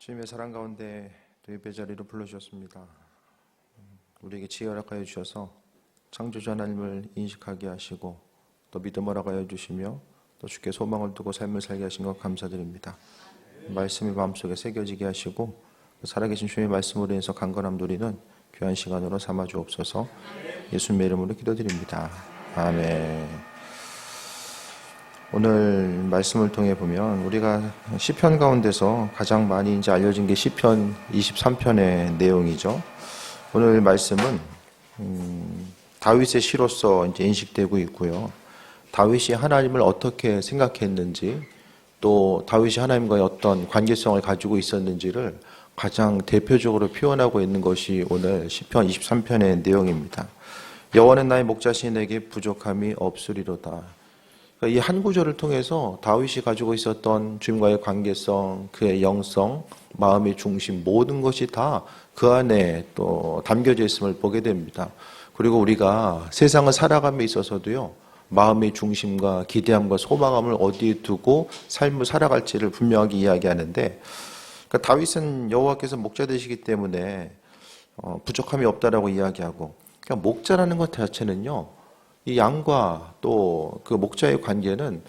주님의 사랑 가운데 또 예배 자리로 불러주셨습니다. 우리에게 지혜 허락하여 주셔서 창조주 하나님을 인식하게 하시고 또 믿음을 허락하여 주시며 또 주께 소망을 두고 삶을 살게 하신 것 감사드립니다. 말씀이 마음속에 새겨지게 하시고 살아계신 주님의 말씀으로 인해서 강건함 누리는 귀한 시간으로 삼아 주옵소서. 예수님의 이름으로 기도드립니다. 아멘. 오늘 말씀을 통해 보면 우리가 시편 가운데서 가장 많이 이제 알려진 게 시편 23편의 내용이죠. 오늘 말씀은 다윗의 시로서 이제 인식되고 있고요. 다윗이 하나님을 어떻게 생각했는지, 또 다윗이 하나님과의 어떤 관계성을 가지고 있었는지를 가장 대표적으로 표현하고 있는 것이 오늘 시편 23편의 내용입니다. 여호와는 나의 목자시니 내게 부족함이 없으리로다. 이 한 구절을 통해서 다윗이 가지고 있었던 주님과의 관계성, 그의 영성, 마음의 중심, 모든 것이 다 그 안에 또 담겨져 있음을 보게 됩니다. 그리고 우리가 세상을 살아감에 있어서도요, 마음의 중심과 기대함과 소망함을 어디에 두고 삶을 살아갈지를 분명하게 이야기하는데, 그러니까 다윗은 여호와께서 목자 되시기 때문에 부족함이 없다라고 이야기하고, 그러니까 목자라는 것 자체는요, 이 양과 또 그 목자의 관계는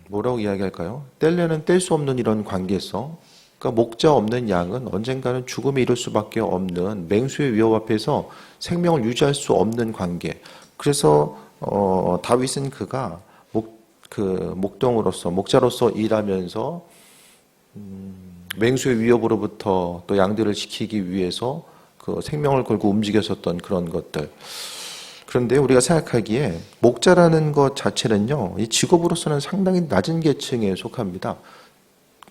뭐라고 이야기할까요? 뗄래는 뗄 수 없는 이런 관계성. 그러니까 목자 없는 양은 언젠가는 죽음에 이를 수밖에 없는 맹수의 위협 앞에서 생명을 유지할 수 없는 관계. 그래서 다윗은 그가 목동으로서 목자로서 일하면서 맹수의 위협으로부터 또 양들을 지키기 위해서 그 생명을 걸고 움직였었던 그런 것들. 그런데 우리가 생각하기에 목자라는 것 자체는요, 이 직업으로서는 상당히 낮은 계층에 속합니다.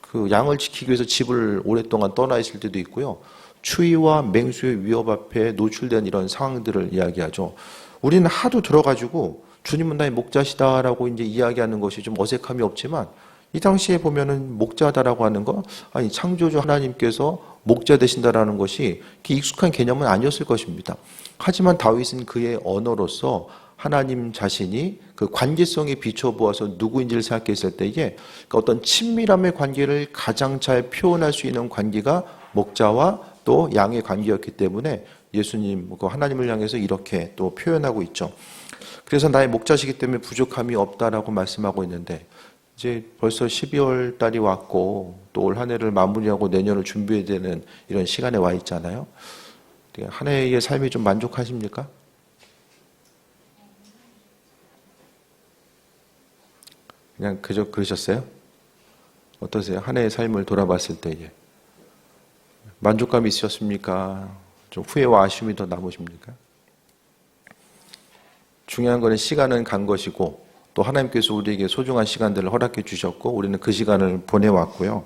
그 양을 지키기 위해서 집을 오랫동안 떠나 있을 때도 있고요. 추위와 맹수의 위협 앞에 노출된 이런 상황들을 이야기하죠. 우리는 하도 들어가지고 주님은 나의 목자시다라고 이제 이야기하는 것이 좀 어색함이 없지만, 이 당시에 보면은 목자다라고 하는 거, 아니 창조주 하나님께서 목자 되신다라는 것이 익숙한 개념은 아니었을 것입니다. 하지만 다윗은 그의 언어로서 하나님 자신이 그 관계성에 비춰보아서 누구인지를 생각했을 때에 그러니까 어떤 친밀함의 관계를 가장 잘 표현할 수 있는 관계가 목자와 또 양의 관계였기 때문에 예수님, 그 하나님을 향해서 이렇게 또 표현하고 있죠. 그래서 나의 목자시기 때문에 부족함이 없다라고 말씀하고 있는데, 이제 벌써 12월 달이 왔고 또 올 한 해를 마무리하고 내년을 준비해야 되는 이런 시간에 와 있잖아요. 한 해의 삶이 좀 만족하십니까? 그냥 그저 그러셨어요? 어떠세요? 한 해의 삶을 돌아봤을 때에 만족감이 있으셨습니까? 좀 후회와 아쉬움이 더 남으십니까? 중요한 거는 시간은 간 것이고, 또 하나님께서 우리에게 소중한 시간들을 허락해 주셨고 우리는 그 시간을 보내왔고요.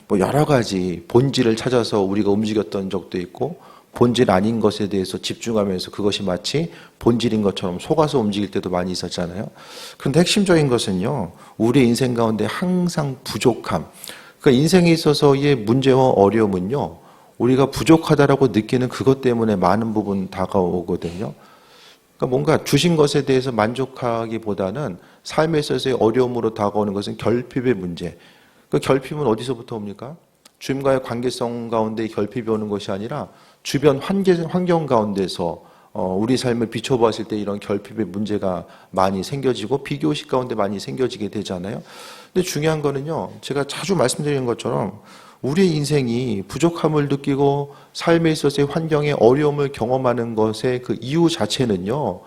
뭐 여러 가지 본질을 찾아서 우리가 움직였던 적도 있고, 본질 아닌 것에 대해서 집중하면서 그것이 마치 본질인 것처럼 속아서 움직일 때도 많이 있었잖아요. 그런데 핵심적인 것은요, 우리의 인생 가운데 항상 부족함, 그러니까 인생에 있어서의 문제와 어려움은요, 우리가 부족하다라고 느끼는 그것 때문에 많은 부분 다가오거든요. 그러니까 뭔가 주신 것에 대해서 만족하기보다는 삶에 있어서의 어려움으로 다가오는 것은 결핍의 문제. 그 결핍은 어디서부터 옵니까? 주님과의 관계성 가운데 결핍이 오는 것이 아니라 주변 환경 가운데서 우리 삶을 비춰봤을 때 이런 결핍의 문제가 많이 생겨지고 비교의식 가운데 많이 생겨지게 되잖아요. 근데 중요한 거는요, 제가 자주 말씀드리는 것처럼 우리의 인생이 부족함을 느끼고 삶에 있어서의 환경의 어려움을 경험하는 것의 그 이유 자체는요,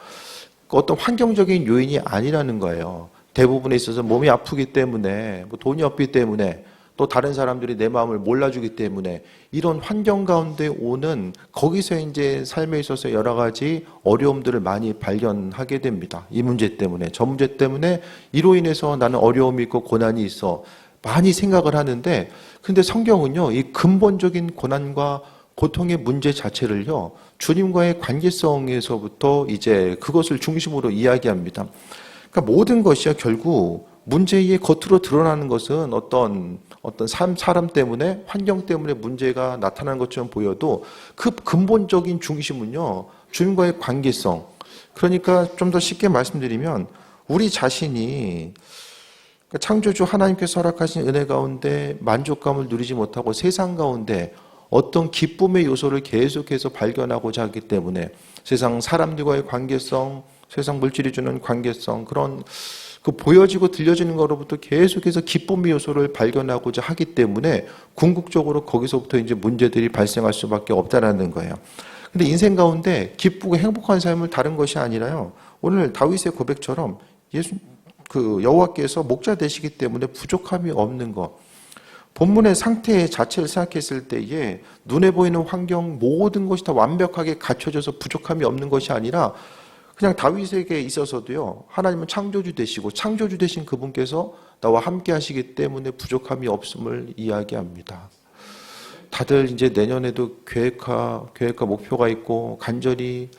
어떤 환경적인 요인이 아니라는 거예요. 대부분에 있어서 몸이 아프기 때문에, 뭐 돈이 없기 때문에, 또 다른 사람들이 내 마음을 몰라주기 때문에, 이런 환경 가운데 오는 거기서 이제 삶에 있어서 여러 가지 어려움들을 많이 발견하게 됩니다. 이 문제 때문에, 저 문제 때문에 이로 인해서 나는 어려움이 있고 고난이 있어 많이 생각을 하는데, 근데 성경은요, 이 근본적인 고난과 고통의 문제 자체를요, 주님과의 관계성에서부터 이제 그것을 중심으로 이야기합니다. 그러니까 모든 것이요, 결국 문제의 겉으로 드러나는 것은 어떤 사람 때문에, 환경 때문에 문제가 나타나는 것처럼 보여도 그 근본적인 중심은요, 주님과의 관계성. 그러니까 좀 더 쉽게 말씀드리면 우리 자신이 창조주 하나님께서 허락하신 은혜 가운데 만족감을 누리지 못하고 세상 가운데 어떤 기쁨의 요소를 계속해서 발견하고자 하기 때문에 세상 사람들과의 관계성, 세상 물질이 주는 관계성, 그런 그 보여지고 들려지는 것으로부터 계속해서 기쁨의 요소를 발견하고자 하기 때문에 궁극적으로 거기서부터 이제 문제들이 발생할 수밖에 없다라는 거예요. 근데 인생 가운데 기쁘고 행복한 삶을 다른 것이 아니라요. 오늘 다윗의 고백처럼 여호와께서 목자 되시기 때문에 부족함이 없는 것. 본문의 상태 자체를 생각했을 때에 눈에 보이는 환경 모든 것이 다 완벽하게 갖춰져서 부족함이 없는 것이 아니라 그냥 다윗에게 있어서도요. 하나님은 창조주 되시고 창조주 되신 그분께서 나와 함께 하시기 때문에 부족함이 없음을 이야기합니다. 다들 이제 내년에도 계획과 목표가 있고 간절히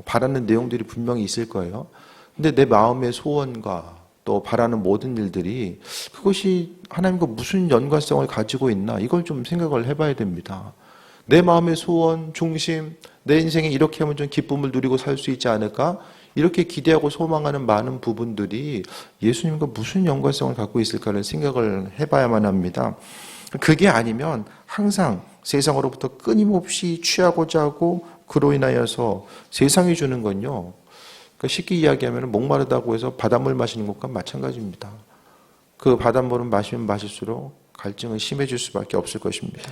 바라는 내용들이 분명히 있을 거예요. 근데 내 마음의 소원과 또 바라는 모든 일들이 그것이 하나님과 무슨 연관성을 가지고 있나 이걸 좀 생각을 해봐야 됩니다. 내 마음의 소원, 중심, 내 인생에 이렇게 하면 좀 기쁨을 누리고 살 수 있지 않을까? 이렇게 기대하고 소망하는 많은 부분들이 예수님과 무슨 연관성을 갖고 있을까를 생각을 해봐야만 합니다. 그게 아니면 항상 세상으로부터 끊임없이 취하고자 하고 그로 인하여서 세상이 주는 건요. 그러니까 쉽게 이야기하면 목마르다고 해서 바닷물 마시는 것과 마찬가지입니다. 그 바닷물은 마시면 마실수록 갈증은 심해질 수밖에 없을 것입니다.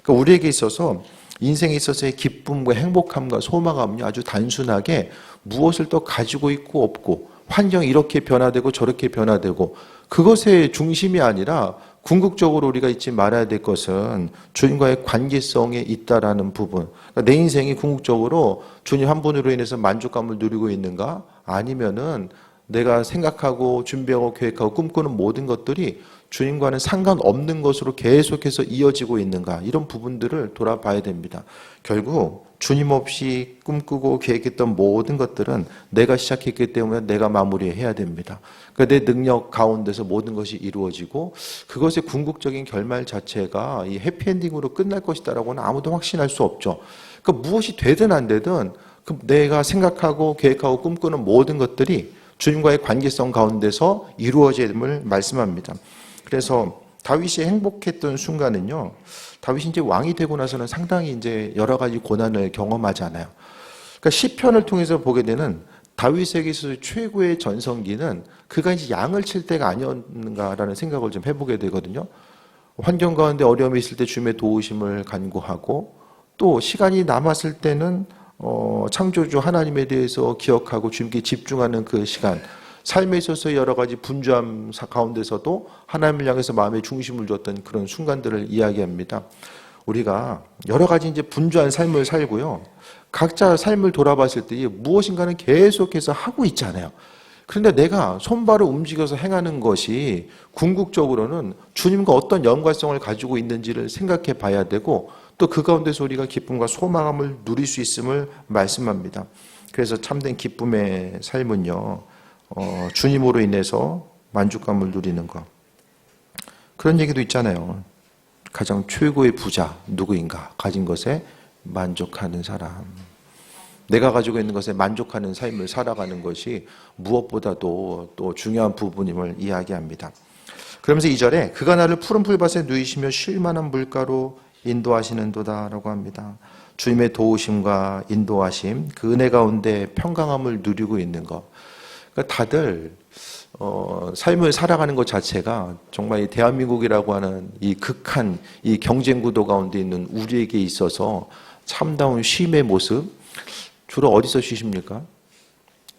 그러니까 우리에게 있어서 인생에 있어서의 기쁨과 행복함과 소망함은요 아주 단순하게 무엇을 또 가지고 있고 없고 환경이 이렇게 변화되고 저렇게 변화되고 그것의 중심이 아니라 궁극적으로 우리가 잊지 말아야 될 것은 주님과의 관계성에 있다라는 부분. 그러니까 내 인생이 궁극적으로 주님 한 분으로 인해서 만족감을 누리고 있는가? 아니면은 내가 생각하고 준비하고 계획하고 꿈꾸는 모든 것들이 주님과는 상관없는 것으로 계속해서 이어지고 있는가? 이런 부분들을 돌아봐야 됩니다. 결국 주님 없이 꿈꾸고 계획했던 모든 것들은 내가 시작했기 때문에 내가 마무리해야 됩니다. 그러니까 내 능력 가운데서 모든 것이 이루어지고 그것의 궁극적인 결말 자체가 이 해피엔딩으로 끝날 것이다라고는 아무도 확신할 수 없죠. 그러니까 무엇이 되든 안 되든 내가 생각하고 계획하고 꿈꾸는 모든 것들이 주님과의 관계성 가운데서 이루어짐을 말씀합니다. 그래서 다윗이 행복했던 순간은요, 다윗이 이제 왕이 되고 나서는 상당히 이제 여러 가지 고난을 경험하잖아요. 그러니까 시편을 통해서 보게 되는 다윗에게 있어서 최고의 전성기는 그가 이제 양을 칠 때가 아니었는가라는 생각을 좀 해보게 되거든요. 환경 가운데 어려움이 있을 때 주님의 도우심을 간구하고 또 시간이 남았을 때는 창조주 하나님에 대해서 기억하고 주님께 집중하는 그 시간, 삶에 있어서 여러 가지 분주함 가운데서도 하나님을 향해서 마음의 중심을 줬던 그런 순간들을 이야기합니다. 우리가 여러 가지 이제 분주한 삶을 살고요. 각자 삶을 돌아봤을 때 무엇인가는 계속해서 하고 있잖아요. 그런데 내가 손발을 움직여서 행하는 것이 궁극적으로는 주님과 어떤 연관성을 가지고 있는지를 생각해 봐야 되고 또 그 가운데서 우리가 기쁨과 소망함을 누릴 수 있음을 말씀합니다. 그래서 참된 기쁨의 삶은요. 주님으로 인해서 만족감을 누리는 것. 그런 얘기도 있잖아요. 가장 최고의 부자 누구인가? 가진 것에 만족하는 사람. 내가 가지고 있는 것에 만족하는 삶을 살아가는 것이 무엇보다도 또 중요한 부분임을 이야기합니다. 그러면서 2절에 그가 나를 푸른 풀밭에 누이시며 쉴 만한 물가로 인도하시는도다 라고 합니다. 주님의 도우심과 인도하심, 그 은혜 가운데 평강함을 누리고 있는 것. 그러니까 다들 삶을 살아가는 것 자체가 정말 이 대한민국이라고 하는 이 극한 이 경쟁 구도 가운데 있는 우리에게 있어서 참다운 쉼의 모습, 주로 어디서 쉬십니까?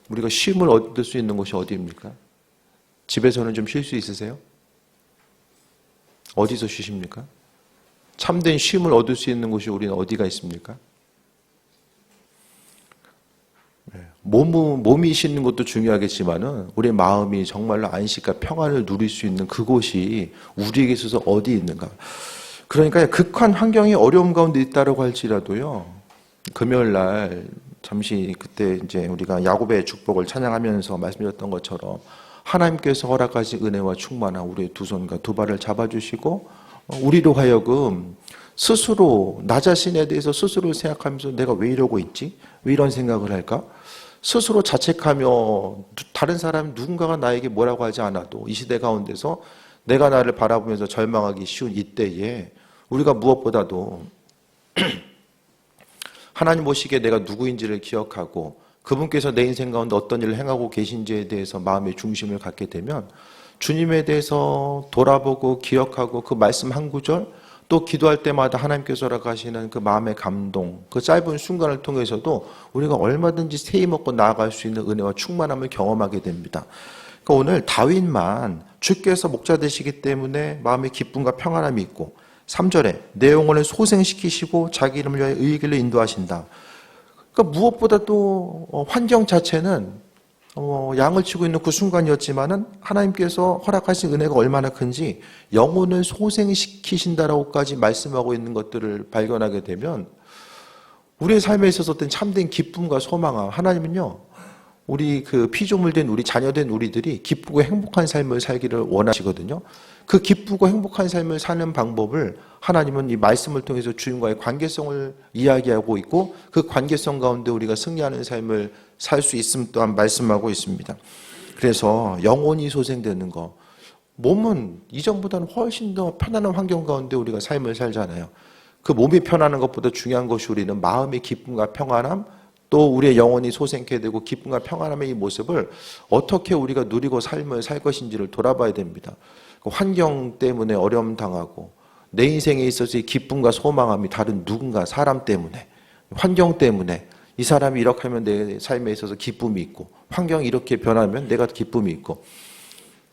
우리가 쉼을 얻을 수 있는 곳이 어디입니까? 집에서는 좀 쉴 수 있으세요? 어디서 쉬십니까? 참된 쉼을 얻을 수 있는 곳이 우리는 어디가 있습니까? 몸이 쉬는 것도 중요하겠지만은 우리의 마음이 정말로 안식과 평안을 누릴 수 있는 그곳이 우리에게 있어서 어디 있는가? 그러니까 극한 환경이 어려움 가운데 있다라고 할지라도요. 금요일 날 잠시 그때 이제 우리가 야곱의 축복을 찬양하면서 말씀드렸던 것처럼 하나님께서 허락하신 은혜와 충만한 우리의 두 손과 두 발을 잡아주시고 우리로 하여금 스스로 나 자신에 대해서 스스로 생각하면서 내가 왜 이러고 있지? 왜 이런 생각을 할까? 스스로 자책하며 다른 사람 누군가가 나에게 뭐라고 하지 않아도 이 시대 가운데서 내가 나를 바라보면서 절망하기 쉬운 이때에 우리가 무엇보다도 하나님 보시기에 내가 누구인지를 기억하고 그분께서 내 인생 가운데 어떤 일을 행하고 계신지에 대해서 마음의 중심을 갖게 되면 주님에 대해서 돌아보고 기억하고 그 말씀 한 구절 또 기도할 때마다 하나님께서 허락하시는 그 마음의 감동, 그 짧은 순간을 통해서도 우리가 얼마든지 세이 먹고 나아갈 수 있는 은혜와 충만함을 경험하게 됩니다. 그러니까 오늘 다윗만 주께서 목자 되시기 때문에 마음의 기쁨과 평안함이 있고 3절에 내 영혼을 소생시키시고 자기 이름을 위하여 의의 길로 인도하신다. 그러니까 무엇보다도 환경 자체는 양을 치고 있는 그 순간이었지만은 하나님께서 허락하신 은혜가 얼마나 큰지 영혼을 소생시키신다라고까지 말씀하고 있는 것들을 발견하게 되면 우리의 삶에 있어서 어떤 참된 기쁨과 소망함, 하나님은요 우리 그 피조물된 우리 자녀된 우리들이 기쁘고 행복한 삶을 살기를 원하시거든요. 그 기쁘고 행복한 삶을 사는 방법을 하나님은 이 말씀을 통해서 주님과의 관계성을 이야기하고 있고 그 관계성 가운데 우리가 승리하는 삶을 살 수 있음 또한 말씀하고 있습니다. 그래서 영혼이 소생되는 거, 몸은 이전보다는 훨씬 더 편안한 환경 가운데 우리가 삶을 살잖아요. 그 몸이 편안한 것보다 중요한 것이 우리는 마음의 기쁨과 평안함, 또 우리의 영혼이 소생케 되고 기쁨과 평안함의 이 모습을 어떻게 우리가 누리고 삶을 살 것인지를 돌아봐야 됩니다. 환경 때문에 어려움 당하고 내 인생에 있어서 이 기쁨과 소망함이 다른 누군가 사람 때문에 환경 때문에 이 사람이 이렇게 하면 내 삶에 있어서 기쁨이 있고 환경이 이렇게 변하면 내가 기쁨이 있고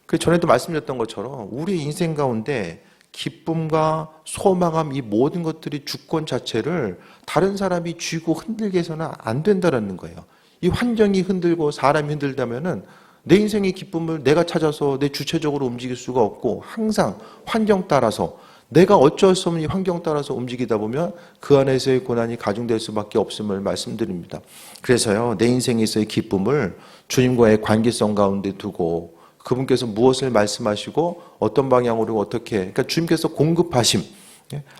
그 전에도 말씀드렸던 것처럼 우리 인생 가운데 기쁨과 소망함 이 모든 것들이 주권 자체를 다른 사람이 쥐고 흔들게 해서는 안 된다는 거예요. 이 환경이 흔들고 사람이 흔들다면은 내 인생의 기쁨을 내가 찾아서 내 주체적으로 움직일 수가 없고 항상 환경 따라서 내가 어쩔 수 없는 이 환경 따라서 움직이다 보면 그 안에서의 고난이 가중될 수밖에 없음을 말씀드립니다. 그래서요 내 인생에서의 기쁨을 주님과의 관계성 가운데 두고 그분께서 무엇을 말씀하시고 어떤 방향으로 어떻게 그러니까 주님께서 공급하심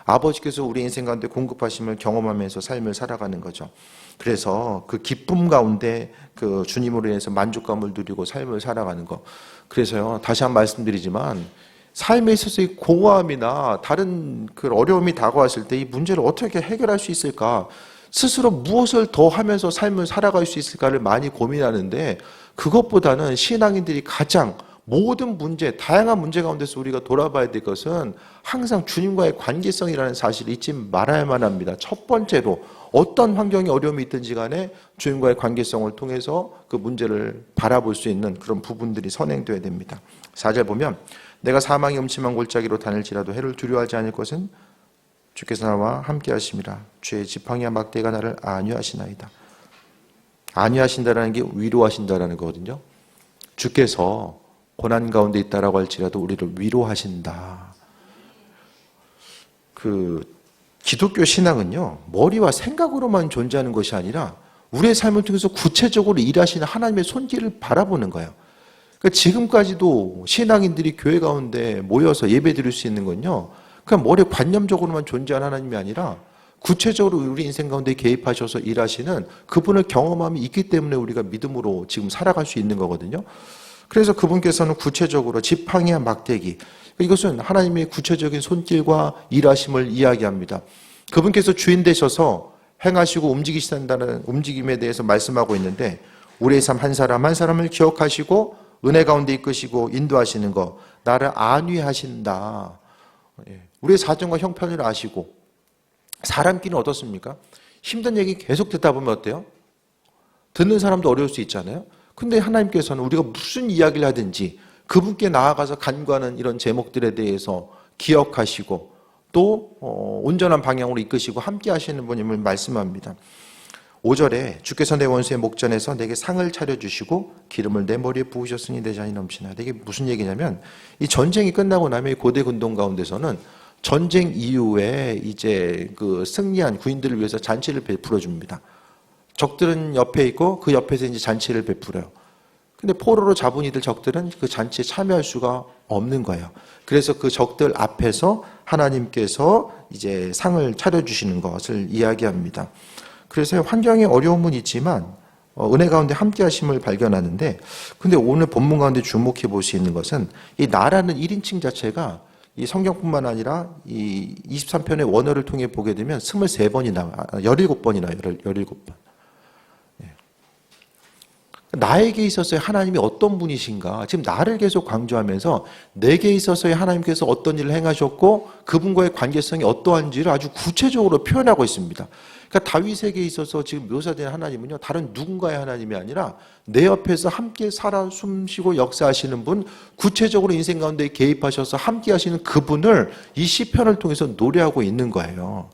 아버지께서 우리 인생 가운데 공급하심을 경험하면서 삶을 살아가는 거죠. 그래서 그 기쁨 가운데 그 주님으로 인해서 만족감을 누리고 삶을 살아가는 거. 그래서요 다시 한 번 말씀드리지만 삶에 있어서의 공허함이나 다른 그 어려움이 다가왔을 때 이 문제를 어떻게 해결할 수 있을까? 스스로 무엇을 더 하면서 삶을 살아갈 수 있을까를 많이 고민하는데 그것보다는 신앙인들이 가장 모든 문제, 다양한 문제 가운데서 우리가 돌아봐야 될 것은 항상 주님과의 관계성이라는 사실을 잊지 말아야만 합니다. 첫 번째로 어떤 환경에 어려움이 있든지 간에 주님과의 관계성을 통해서 그 문제를 바라볼 수 있는 그런 부분들이 선행되어야 됩니다. 4절 보면 내가 사망의 음침한 골짜기로 다닐지라도 해를 두려워하지 않을 것은 주께서 나와 함께 하심이라. 주의 지팡이와 막대가 나를 안위하시나이다. 안위하신다라는 게 위로하신다라는 거거든요. 주께서 고난 가운데 있다라고 할지라도 우리를 위로하신다. 그 기독교 신앙은요 머리와 생각으로만 존재하는 것이 아니라 우리의 삶을 통해서 구체적으로 일하시는 하나님의 손길을 바라보는 거예요. 그러니까 지금까지도 신앙인들이 교회 가운데 모여서 예배 드릴 수 있는 건요 그냥 머리 관념적으로만 존재하는 하나님이 아니라 구체적으로 우리 인생 가운데 개입하셔서 일하시는 그분을 경험함이 있기 때문에 우리가 믿음으로 지금 살아갈 수 있는 거거든요. 그래서 그분께서는 구체적으로 지팡이와 막대기, 이것은 하나님의 구체적인 손길과 일하심을 이야기합니다. 그분께서 주인 되셔서 행하시고 움직이신다는 움직임에 대해서 말씀하고 있는데 우리의 삶 한 사람 한 사람을 기억하시고 은혜 가운데 이끄시고 인도하시는 것, 나를 안위하신다. 우리의 사정과 형편을 아시고 사람끼리는 어떻습니까? 힘든 얘기 계속 듣다 보면 어때요? 듣는 사람도 어려울 수 있잖아요. 근데 하나님께서는 우리가 무슨 이야기를 하든지 그분께 나아가서 간구하는 이런 제목들에 대해서 기억하시고 또 온전한 방향으로 이끄시고 함께 하시는 분임을 말씀합니다. 5절에 주께서 내 원수의 목전에서 내게 상을 차려주시고 기름을 내 머리에 부으셨으니 내 잔이 넘치나. 이게 무슨 얘기냐면 이 전쟁이 끝나고 나면 이 고대 군동 가운데서는 전쟁 이후에 이제 그 승리한 군인들을 위해서 잔치를 베풀어 줍니다. 적들은 옆에 있고 그 옆에서 이제 잔치를 베풀어요. 근데 포로로 잡은 이들 적들은 그 잔치에 참여할 수가 없는 거예요. 그래서 그 적들 앞에서 하나님께서 이제 상을 차려주시는 것을 이야기합니다. 그래서 환경에 어려움은 있지만 은혜 가운데 함께 하심을 발견하는데, 근데 오늘 본문 가운데 주목해 볼 수 있는 것은 이 나라는 1인칭 자체가 이 성경뿐만 아니라 이 23편의 원어를 통해 보게 되면 23번이나 17번이나 17번. 나에게 있어서의 하나님이 어떤 분이신가, 지금 나를 계속 강조하면서 내게 있어서의 하나님께서 어떤 일을 행하셨고 그분과의 관계성이 어떠한지를 아주 구체적으로 표현하고 있습니다. 그러니까 다윗에게 있어서 지금 묘사된 하나님은요, 다른 누군가의 하나님이 아니라 내 옆에서 함께 살아 숨쉬고 역사하시는 분, 구체적으로 인생 가운데 개입하셔서 함께 하시는 그분을 이 시편을 통해서 노래하고 있는 거예요.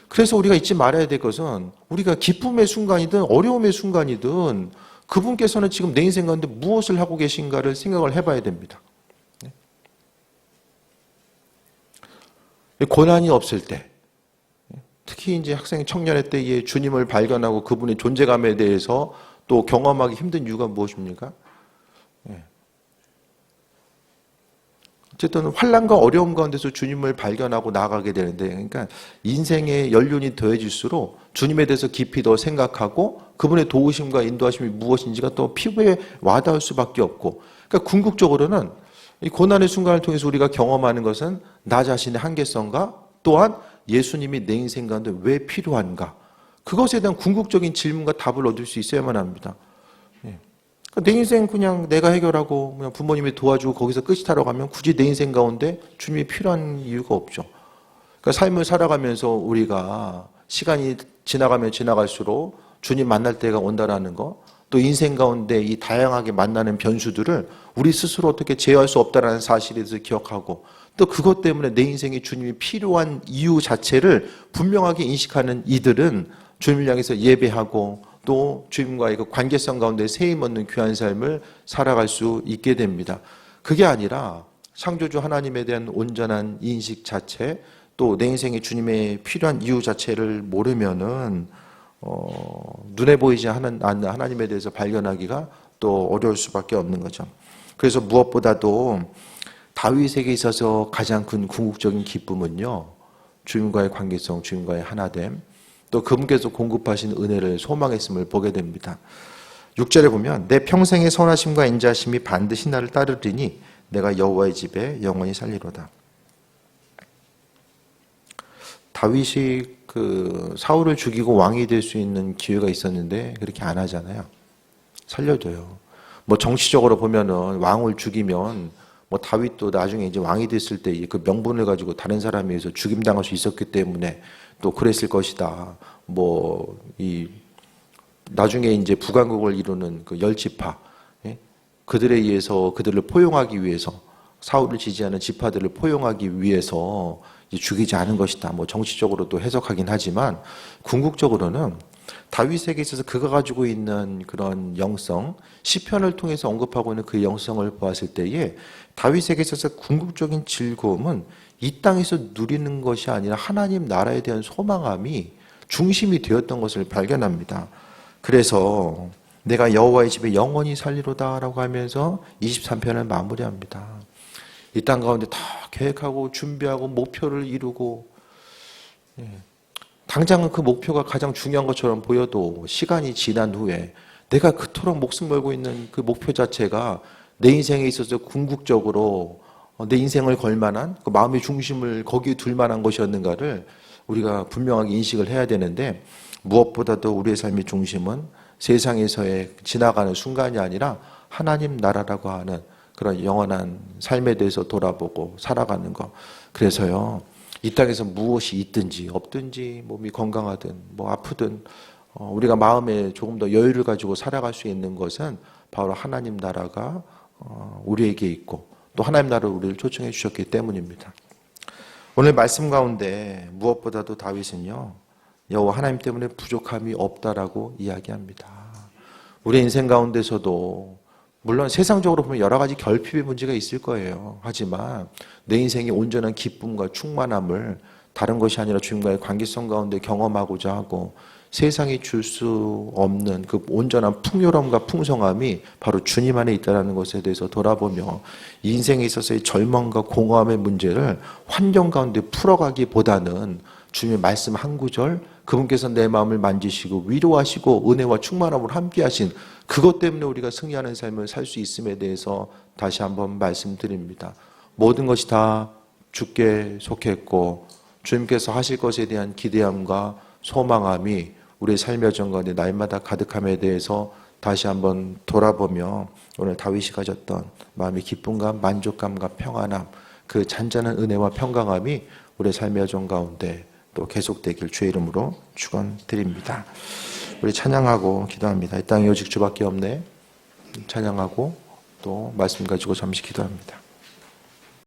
그래서 우리가 잊지 말아야 될 것은 우리가 기쁨의 순간이든 어려움의 순간이든 그분께서는 지금 내 인생 가운데 무엇을 하고 계신가를 생각을 해봐야 됩니다. 고난이 없을 때, 특히 이제 학생 청년의 때에 주님을 발견하고 그분의 존재감에 대해서 또 경험하기 힘든 이유가 무엇입니까? 어쨌든 환난과 어려움 가운데서 주님을 발견하고 나아가게 되는데, 그러니까 인생의 연륜이 더해질수록 주님에 대해서 깊이 더 생각하고 그분의 도우심과 인도하심이 무엇인지가 또 피부에 와닿을 수밖에 없고, 그러니까 궁극적으로는 이 고난의 순간을 통해서 우리가 경험하는 것은 나 자신의 한계성과 또한 예수님이 내 인생 가운데 왜 필요한가, 그것에 대한 궁극적인 질문과 답을 얻을 수 있어야만 합니다. 내 인생 그냥 내가 해결하고 그냥 부모님이 도와주고 거기서 끝이 타러 가면 굳이 내 인생 가운데 주님이 필요한 이유가 없죠. 그러니까 삶을 살아가면서 우리가 시간이 지나가면 지나갈수록 주님 만날 때가 온다라는 거, 또 인생 가운데 이 다양하게 만나는 변수들을 우리 스스로 어떻게 제어할 수 없다라는 사실에 대해서 기억하고, 또 그것 때문에 내 인생에 주님이 필요한 이유 자체를 분명하게 인식하는 이들은 주님을 향해서 예배하고 또 주님과의 그 관계성 가운데 세임 얻는 귀한 삶을 살아갈 수 있게 됩니다. 그게 아니라 창조주 하나님에 대한 온전한 인식 자체, 또 내 인생에 주님의 필요한 이유 자체를 모르면은 눈에 보이지 않는 하나님에 대해서 발견하기가 또 어려울 수밖에 없는 거죠. 그래서 무엇보다도 다윗에게 있어서 가장 큰 궁극적인 기쁨은요, 주님과의 관계성, 주님과의 하나됨, 또 그분께서 공급하신 은혜를 소망했음을 보게 됩니다. 6절에 보면 내 평생의 선하심과 인자심이 반드시 나를 따르리니 내가 여호와의 집에 영원히 살리로다. 다윗이 그 사울을 죽이고 왕이 될 수 있는 기회가 있었는데 그렇게 안 하잖아요. 살려줘요. 뭐 정치적으로 보면은 왕을 죽이면 뭐 다윗도 나중에 이제 왕이 됐을 때 그 명분을 가지고 다른 사람에 의해서 죽임당할 수 있었기 때문에 또 그랬을 것이다. 뭐 이 나중에 이제 북왕국을 이루는 그 열지파, 그들에 의해서 그들을 포용하기 위해서, 사울을 지지하는 지파들을 포용하기 위해서 죽이지 않은 것이다. 뭐 정치적으로도 해석하긴 하지만 궁극적으로는 다윗에게 있어서 그가 가지고 있는 그런 영성, 시편을 통해서 언급하고 있는 그 영성을 보았을 때에 다윗에게 있어서 궁극적인 즐거움은 이 땅에서 누리는 것이 아니라 하나님 나라에 대한 소망함이 중심이 되었던 것을 발견합니다. 그래서 내가 여호와의 집에 영원히 살리로다라고 하면서 23편을 마무리합니다. 이 땅 가운데 다 계획하고 준비하고 목표를 이루고, 당장은 그 목표가 가장 중요한 것처럼 보여도 시간이 지난 후에 내가 그토록 목숨 걸고 있는 그 목표 자체가 내 인생에 있어서 궁극적으로 내 인생을 걸 만한, 그 마음의 중심을 거기에 둘 만한 것이었는가를 우리가 분명하게 인식을 해야 되는데, 무엇보다도 우리의 삶의 중심은 세상에서의 지나가는 순간이 아니라 하나님 나라라고 하는 그런 영원한 삶에 대해서 돌아보고 살아가는 것. 그래서요, 이 땅에서 무엇이 있든지 없든지, 몸이 건강하든 뭐 아프든 우리가 마음에 조금 더 여유를 가지고 살아갈 수 있는 것은 바로 하나님 나라가 우리에게 있고, 또 하나님 나라를 우리를 초청해 주셨기 때문입니다. 오늘 말씀 가운데 무엇보다도 다윗은요, 여호와 하나님 때문에 부족함이 없다라고 이야기합니다. 우리 인생 가운데서도 물론 세상적으로 보면 여러 가지 결핍의 문제가 있을 거예요. 하지만 내 인생의 온전한 기쁨과 충만함을 다른 것이 아니라 주님과의 관계성 가운데 경험하고자 하고, 세상이 줄 수 없는 그 온전한 풍요로움과 풍성함이 바로 주님 안에 있다는 것에 대해서 돌아보며, 인생에 있어서의 절망과 공허함의 문제를 환경 가운데 풀어가기보다는 주님의 말씀 한 구절, 그분께서 내 마음을 만지시고 위로하시고 은혜와 충만함으로 함께하신 그것 때문에 우리가 승리하는 삶을 살 수 있음에 대해서 다시 한번 말씀드립니다. 모든 것이 다 주께 속했고 주님께서 하실 것에 대한 기대함과 소망함이 우리의 삶의 정가운데 날마다 가득함에 대해서 다시 한번 돌아보며 오늘 다윗이 가졌던 마음의 기쁨과 만족감과 평안함, 그 잔잔한 은혜와 평강함이 우리의 삶의 여정 가운데 또 계속되길 주의 이름으로 축원드립니다. 우리 찬양하고 기도합니다. 이 땅에 오직 주밖에 없네. 찬양하고 또 말씀 가지고 잠시 기도합니다.